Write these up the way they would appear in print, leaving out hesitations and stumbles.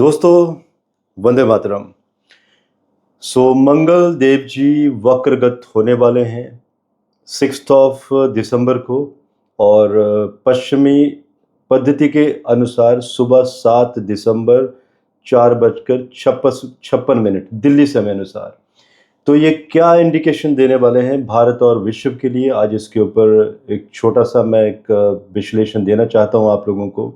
दोस्तों, वंदे मातरम। मंगल देव जी वक्रगत होने वाले हैं 6 दिसंबर को। और पश्चिमी पद्धति के अनुसार सुबह 7 दिसंबर 4:56 दिल्ली समय अनुसार। तो ये क्या इंडिकेशन देने वाले हैं भारत और विश्व के लिए, आज इसके ऊपर एक छोटा सा मैं एक विश्लेषण देना चाहता हूँ आप लोगों को।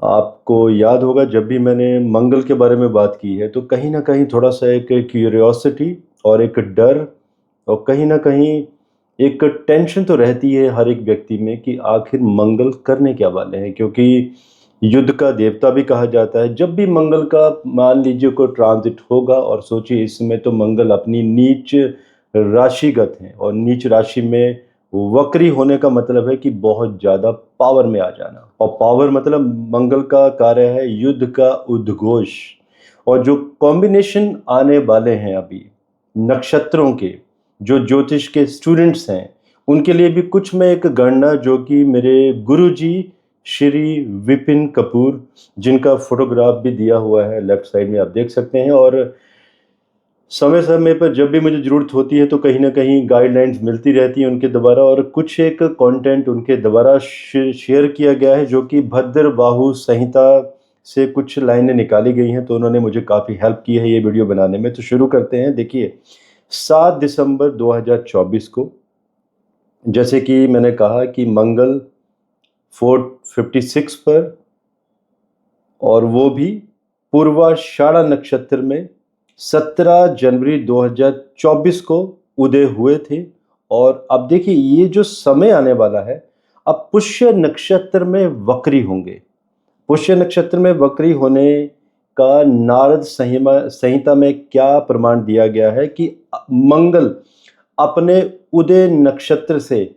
आपको याद होगा, जब भी मैंने मंगल के बारे में बात की है तो कहीं ना कहीं थोड़ा सा एक क्यूरियोसिटी और एक डर और कहीं ना कहीं एक टेंशन तो रहती है हर एक व्यक्ति में कि आखिर मंगल करने क्या वाले हैं, क्योंकि युद्ध का देवता भी कहा जाता है। जब भी मंगल का मान लीजिए को ट्रांजिट होगा, और सोचिए इस समय तो मंगल अपनी नीच राशिगत है, और नीच राशि में वक्री होने का मतलब है कि बहुत ज़्यादा पावर में आ जाना। और पावर मतलब मंगल का कार्य है युद्ध का उद्घोष। और जो कॉम्बिनेशन आने वाले हैं अभी नक्षत्रों के, जो ज्योतिष के स्टूडेंट्स हैं उनके लिए भी कुछ मैं एक गणना, जो कि मेरे गुरुजी श्री विपिन कपूर, जिनका फोटोग्राफ भी दिया हुआ है लेफ्ट साइड में आप देख सकते हैं। और समय समय पर जब भी मुझे ज़रूरत होती है तो कहीं ना कहीं गाइडलाइंस मिलती रहती है उनके द्वारा, और कुछ एक कंटेंट उनके द्वारा शेयर किया गया है जो कि भद्र बाहु संहिता से कुछ लाइनें निकाली गई हैं। तो उन्होंने मुझे काफ़ी हेल्प की है ये वीडियो बनाने में। तो शुरू करते हैं। देखिए, 7 दिसंबर 2024 को, जैसे कि मैंने कहा कि मंगल 4:56 पर, और वो भी पूर्वाषाढ़ा नक्षत्र में 17 जनवरी 2024 को उदय हुए थे। और अब देखिए ये जो समय आने वाला है, अब पुष्य नक्षत्र में वक्री होंगे। पुष्य नक्षत्र में वक्री होने का नारद संहिता में क्या प्रमाण दिया गया है कि मंगल अपने उदय नक्षत्र से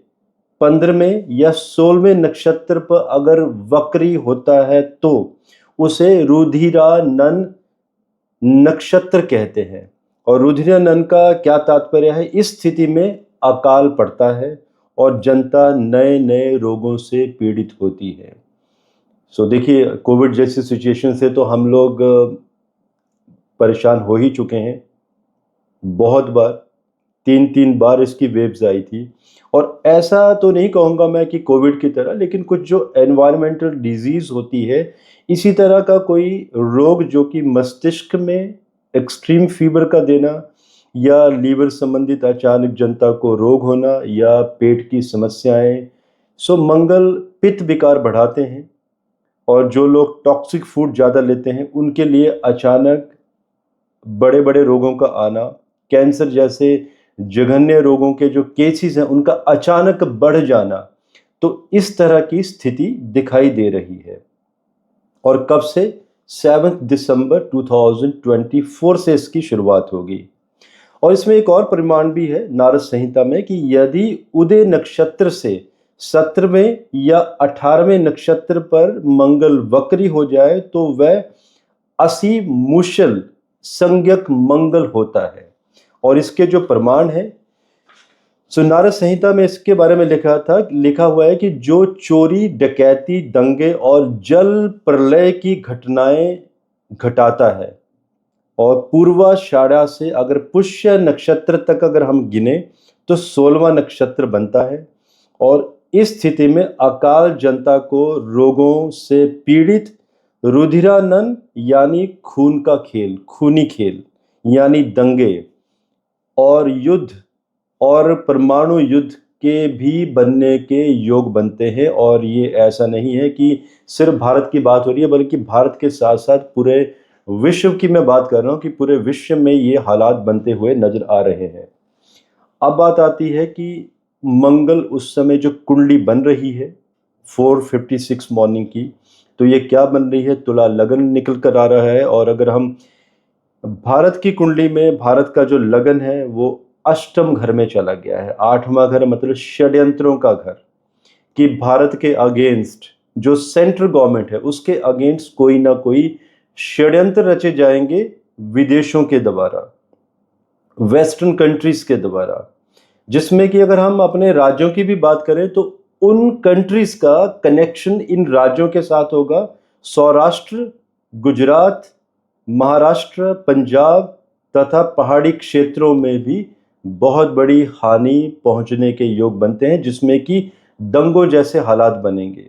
15वें या 16वें नक्षत्र पर अगर वक्री होता है तो उसे रुधिरानन नक्षत्र कहते हैं। और रुधिरानन का क्या तात्पर्य है? इस स्थिति में अकाल पड़ता है और जनता नए नए रोगों से पीड़ित होती है। देखिए, कोविड जैसी सिचुएशन से तो हम लोग परेशान हो ही चुके हैं बहुत बार। 3 बार इसकी वेव्स आई थी। और ऐसा तो नहीं कहूँगा मैं कि कोविड की तरह, लेकिन कुछ जो एनवायरमेंटल डिजीज होती है, इसी तरह का कोई रोग जो कि मस्तिष्क में एक्सट्रीम फीवर का देना, या लीवर संबंधित अचानक जनता को रोग होना, या पेट की समस्याएं। मंगल पित्त विकार बढ़ाते हैं, और जो लोग टॉक्सिक फूड ज़्यादा लेते हैं उनके लिए अचानक बड़े बड़े रोगों का आना, कैंसर जैसे जघन्य रोगों के जो केसेस हैं उनका अचानक बढ़ जाना। तो इस तरह की स्थिति दिखाई दे रही है। और कब से? 7 दिसंबर 2024 से इसकी शुरुआत होगी। और इसमें एक और परिमाण भी है नारद संहिता में कि यदि उदय नक्षत्र से 17वें या 18वें नक्षत्र पर मंगल वक्री हो जाए तो वह असी मूषल संज्ञक मंगल होता है। और इसके जो प्रमाण है, नारद संहिता में इसके बारे में लिखा हुआ है कि जो चोरी, डकैती, दंगे और जल प्रलय की घटनाएं घटाता है, और पूर्वाषाढ़ा से अगर पुष्य नक्षत्र तक अगर हम गिने तो 16वां नक्षत्र बनता है। और इस स्थिति में अकाल जनता को रोगों से पीड़ित, रुधिरानन यानी खून का खेल, खूनी खेल यानी दंगे, और युद्ध और परमाणु युद्ध के भी बनने के योग बनते हैं। और ये ऐसा नहीं है कि सिर्फ भारत की बात हो रही है, बल्कि भारत के साथ साथ पूरे विश्व की मैं बात कर रहा हूँ कि पूरे विश्व में ये हालात बनते हुए नजर आ रहे हैं। अब बात आती है कि मंगल उस समय जो कुंडली बन रही है 4:56 मॉर्निंग की, तो ये क्या बन रही है? तुला लगन निकल कर आ रहा है। और अगर हम भारत की कुंडली में, भारत का जो लगन है वो अष्टम घर में चला गया है। 8वां घर मतलब षड्यंत्रों का घर, कि भारत के अगेंस्ट जो सेंट्रल गवर्नमेंट है उसके अगेंस्ट कोई ना कोई षड्यंत्र रचे जाएंगे विदेशों के द्वारा, वेस्टर्न कंट्रीज के द्वारा। जिसमें कि अगर हम अपने राज्यों की भी बात करें तो उन कंट्रीज का कनेक्शन इन राज्यों के साथ होगा। सौराष्ट्र गुजरात, महाराष्ट्र, पंजाब तथा पहाड़ी क्षेत्रों में भी बहुत बड़ी हानि पहुंचने के योग बनते हैं, जिसमें कि दंगों जैसे हालात बनेंगे,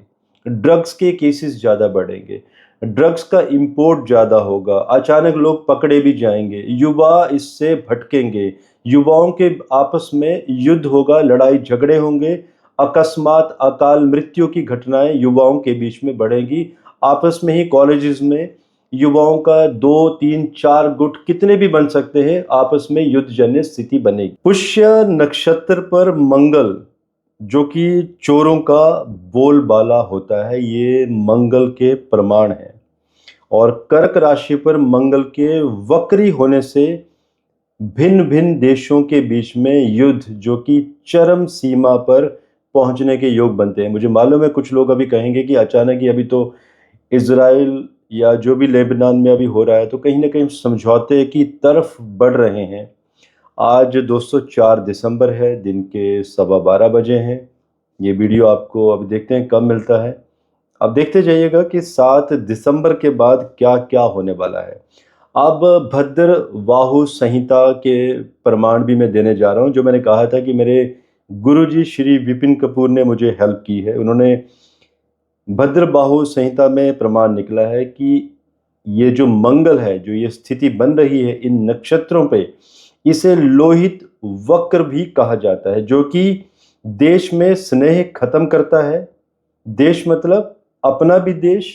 ड्रग्स के केसेस ज़्यादा बढ़ेंगे, ड्रग्स का इंपोर्ट ज़्यादा होगा, अचानक लोग पकड़े भी जाएंगे, युवा इससे भटकेंगे, युवाओं के आपस में युद्ध होगा, लड़ाई झगड़े होंगे, अकस्मात अकाल मृत्यु की घटनाएं युवाओं के बीच में बढ़ेंगी। आपस में ही कॉलेजेस में युवाओं का 2 3 4 गुट कितने भी बन सकते हैं, आपस में युद्ध जन्य स्थिति बनेगी। पुष्य नक्षत्र पर मंगल, जो कि चोरों का बोलबाला होता है, ये मंगल के प्रमाण है। और कर्क राशि पर मंगल के वक्री होने से भिन्न भिन्न देशों के बीच में युद्ध जो कि चरम सीमा पर पहुंचने के योग बनते हैं। मुझे मालूम है कुछ लोग अभी कहेंगे कि अचानक ही अभी तो इजराइल या जो भी लेबनान में अभी हो रहा है, तो कहीं ना कहीं समझौते की तरफ बढ़ रहे हैं। आज दोस्तों 4 दिसंबर है, दिन के 12:15 बजे हैं। ये वीडियो आपको अब देखते हैं कब मिलता है। अब देखते जाइएगा कि 7 दिसंबर के बाद क्या क्या होने वाला है। अब भद्र वाहु संहिता के प्रमाण भी मैं देने जा रहा हूँ, जो मैंने कहा था कि मेरे गुरुजी श्री विपिन कपूर ने मुझे हेल्प की है। उन्होंने भद्रबाहु संहिता में प्रमाण निकला है कि ये जो मंगल है, जो ये स्थिति बन रही है इन नक्षत्रों पे, इसे लोहित वक्र भी कहा जाता है, जो कि देश में स्नेह खत्म करता है। देश मतलब अपना भी देश,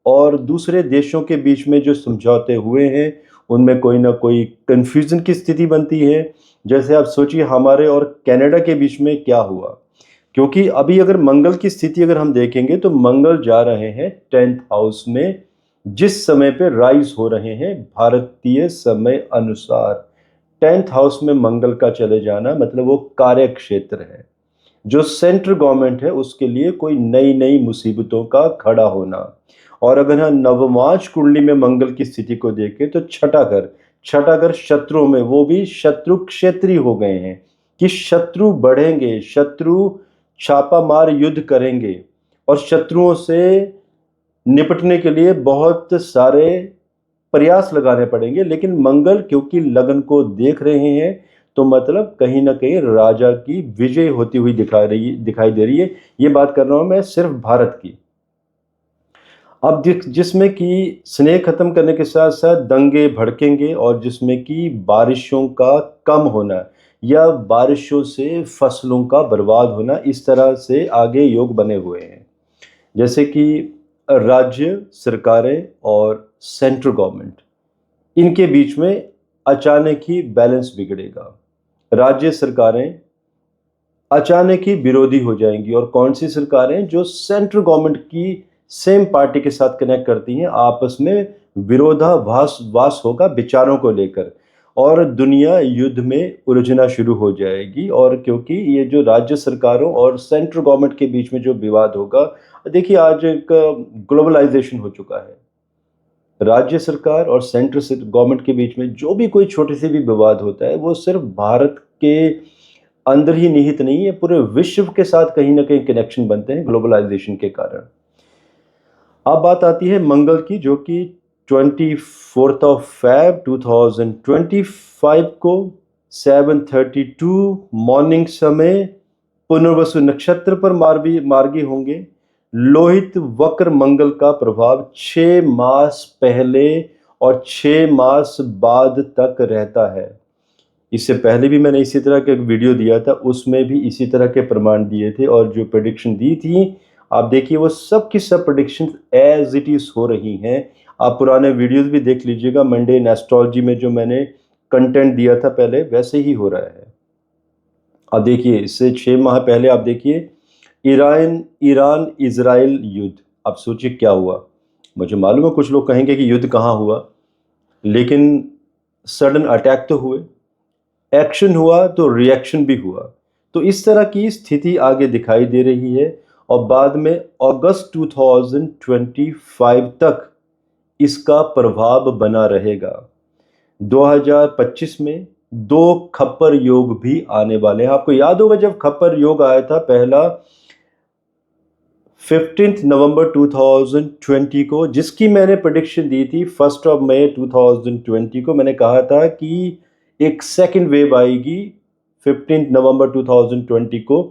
और दूसरे देशों के बीच में जो समझौते हुए हैं उनमें कोई ना कोई कंफ्यूजन की स्थिति बनती है। जैसे आप सोचिए हमारे और कनाडा के बीच में क्या हुआ, क्योंकि अभी अगर मंगल की स्थिति अगर हम देखेंगे तो मंगल जा रहे हैं 10th हाउस में, जिस समय पे राइज हो रहे हैं भारतीय समय अनुसार। 10th हाउस में मंगल का चले जाना मतलब वो कार्य क्षेत्र है, जो सेंट्रल गवर्नमेंट है उसके लिए कोई नई नई मुसीबतों का खड़ा होना। और अगर हम नवमांश कुंडली में मंगल की स्थिति को देखें तो छठा घर शत्रुओं में, वो भी शत्रु क्षेत्री हो गए हैं कि शत्रु बढ़ेंगे, शत्रु छापामार युद्ध करेंगे और शत्रुओं से निपटने के लिए बहुत सारे प्रयास लगाने पड़ेंगे। लेकिन मंगल क्योंकि लगन को देख रहे हैं, तो मतलब कहीं ना कहीं राजा की विजय होती हुई दिखाई दे रही है। ये बात कर रहा हूं मैं सिर्फ भारत की। अब जिसमें कि स्नेह खत्म करने के साथ साथ दंगे भड़केंगे, और जिसमें कि बारिशों का कम होना या बारिशों से फसलों का बर्बाद होना, इस तरह से आगे योग बने हुए हैं। जैसे कि राज्य सरकारें और सेंट्रल गवर्नमेंट, इनके बीच में अचानक ही बैलेंस बिगड़ेगा। राज्य सरकारें अचानक ही विरोधी हो जाएंगी, और कौन सी सरकारें? जो सेंट्रल गवर्नमेंट की सेम पार्टी के साथ कनेक्ट करती हैं, आपस में विरोधाभास होगा विचारों को लेकर, और दुनिया युद्ध में उलझना शुरू हो जाएगी। और क्योंकि ये जो राज्य सरकारों और सेंट्रल गवर्नमेंट के बीच में जो विवाद होगा, देखिए आज एक ग्लोबलाइजेशन हो चुका है। राज्य सरकार और सेंट्रल गवर्नमेंट के बीच में जो भी कोई छोटी सी भी विवाद होता है, वो सिर्फ भारत के अंदर ही निहित नहीं है, पूरे विश्व के साथ कहीं ना कहीं कनेक्शन बनते हैं ग्लोबलाइजेशन के कारण। अब बात आती है मंगल की, जो कि 24 Feb 2025 को 7:32 मॉर्निंग समय पुनर्वसु नक्षत्र पर मार्गी होंगे। लोहित वक्र मंगल का प्रभाव 6 मास पहले और 6 मास बाद तक रहता है। इससे पहले भी मैंने इसी तरह का एक वीडियो दिया था, उसमें भी इसी तरह के प्रमाण दिए थे, और जो प्रेडिक्शन दी थी आप देखिए वो सब की सब प्रेडिक्शन एज इट इज हो रही हैं। आप पुराने वीडियोस भी देख लीजिएगा, मंडे इन एस्ट्रोलॉजी में जो मैंने कंटेंट दिया था पहले, वैसे ही हो रहा है। अब देखिए इससे 6 माह पहले आप देखिए ईरान इजराइल युद्ध। अब सोचिए क्या हुआ। मुझे मालूम है कुछ लोग कहेंगे कि युद्ध कहाँ हुआ, लेकिन सडन अटैक तो हुए, एक्शन हुआ तो रिएक्शन भी हुआ। तो इस तरह की स्थिति आगे दिखाई दे रही है, और बाद में अगस्त 2025 तक इसका प्रभाव बना रहेगा। 2025 में 2 खप्पर योग भी आने वाले हैं। आपको याद होगा जब खप्पर योग आया था पहला 15 नवंबर 2020 को, जिसकी मैंने प्रेडिक्शन दी थी 1 मई 2020 को। मैंने कहा था कि एक सेकेंड वेव आएगी 15 नवंबर 2020 को।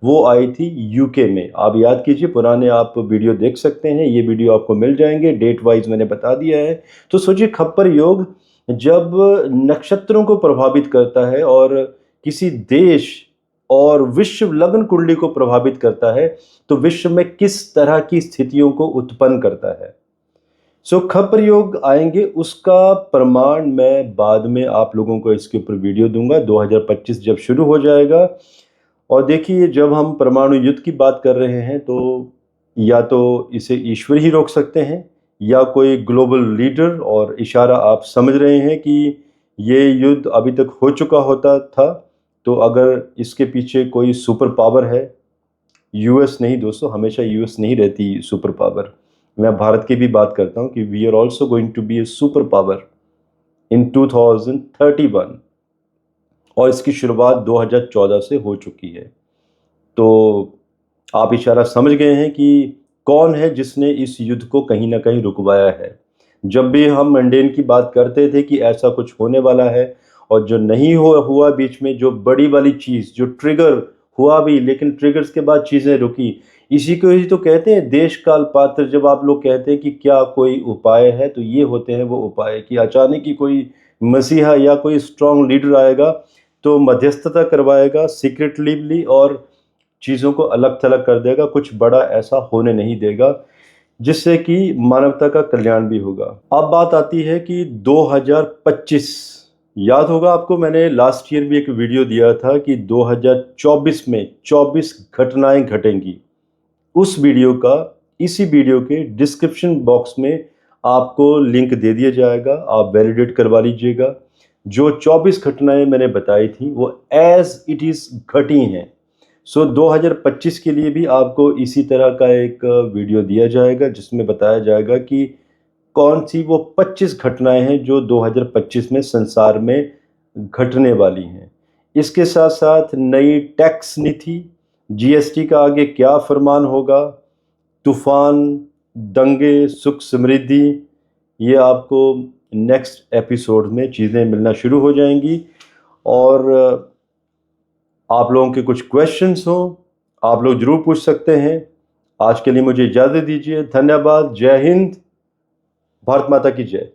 वो आई थी यूके में। आप याद कीजिए, पुराने आप वीडियो देख सकते हैं, ये वीडियो आपको मिल जाएंगे, डेट वाइज मैंने बता दिया है। तो सोचिए, खप्पर योग जब नक्षत्रों को प्रभावित करता है और किसी देश और विश्व लग्न कुंडली को प्रभावित करता है, तो विश्व में किस तरह की स्थितियों को उत्पन्न करता है। सो खप्पर योग आएंगे, उसका प्रमाण मैं बाद में आप लोगों को इसके ऊपर वीडियो दूंगा 2025 जब शुरू हो जाएगा। और देखिए, जब हम परमाणु युद्ध की बात कर रहे हैं तो या तो इसे ईश्वर ही रोक सकते हैं या कोई ग्लोबल लीडर, और इशारा आप समझ रहे हैं कि ये युद्ध अभी तक हो चुका होता था। तो अगर इसके पीछे कोई सुपर पावर है, यूएस नहीं दोस्तों, हमेशा यूएस नहीं रहती सुपर पावर। मैं भारत की भी बात करता हूँ कि we are also going to be a super power in 2031, और इसकी शुरुआत 2014 से हो चुकी है। तो आप इशारा समझ गए हैं कि कौन है जिसने इस युद्ध को कहीं ना कहीं रुकवाया है। जब भी हम मंडेन की बात करते थे कि ऐसा कुछ होने वाला है, और जो नहीं हुआ बीच में, जो बड़ी वाली चीज़, जो ट्रिगर हुआ भी, लेकिन ट्रिगर्स के बाद चीज़ें रुकी, इसी को ही तो कहते हैं देश काल पात्र। जब आप लोग कहते हैं कि क्या कोई उपाय है, तो ये होते हैं वो उपाय कि अचानक ही कोई मसीहा या कोई स्ट्रांग लीडर आएगा, तो मध्यस्थता करवाएगा सीक्रेटली और चीज़ों को अलग थलग कर देगा, कुछ बड़ा ऐसा होने नहीं देगा, जिससे कि मानवता का कल्याण भी होगा। अब बात आती है कि 2025, याद होगा आपको, मैंने लास्ट ईयर भी एक वीडियो दिया था कि 2024 में 24 घटनाएं घटेंगी। उस वीडियो का, इसी वीडियो के डिस्क्रिप्शन बॉक्स में आपको लिंक दे दिया जाएगा, आप वैलिडेट करवा लीजिएगा। जो 24 घटनाएं मैंने बताई थी वो एज इट इज़ घटी हैं। सो 2025 के लिए भी आपको इसी तरह का एक वीडियो दिया जाएगा, जिसमें बताया जाएगा कि कौन सी वो 25 घटनाएं हैं जो 2025 में संसार में घटने वाली हैं। इसके साथ साथ नई टैक्स नीति, जीएसटी का आगे क्या फरमान होगा, तूफान, दंगे, सुख समृद्धि, ये आपको नेक्स्ट एपिसोड में चीज़ें मिलना शुरू हो जाएंगी। और आप लोगों के कुछ क्वेश्चंस हो, आप लोग जरूर पूछ सकते हैं। आज के लिए मुझे इजाज़त दीजिए। धन्यवाद। जय हिंद। भारत माता की जय।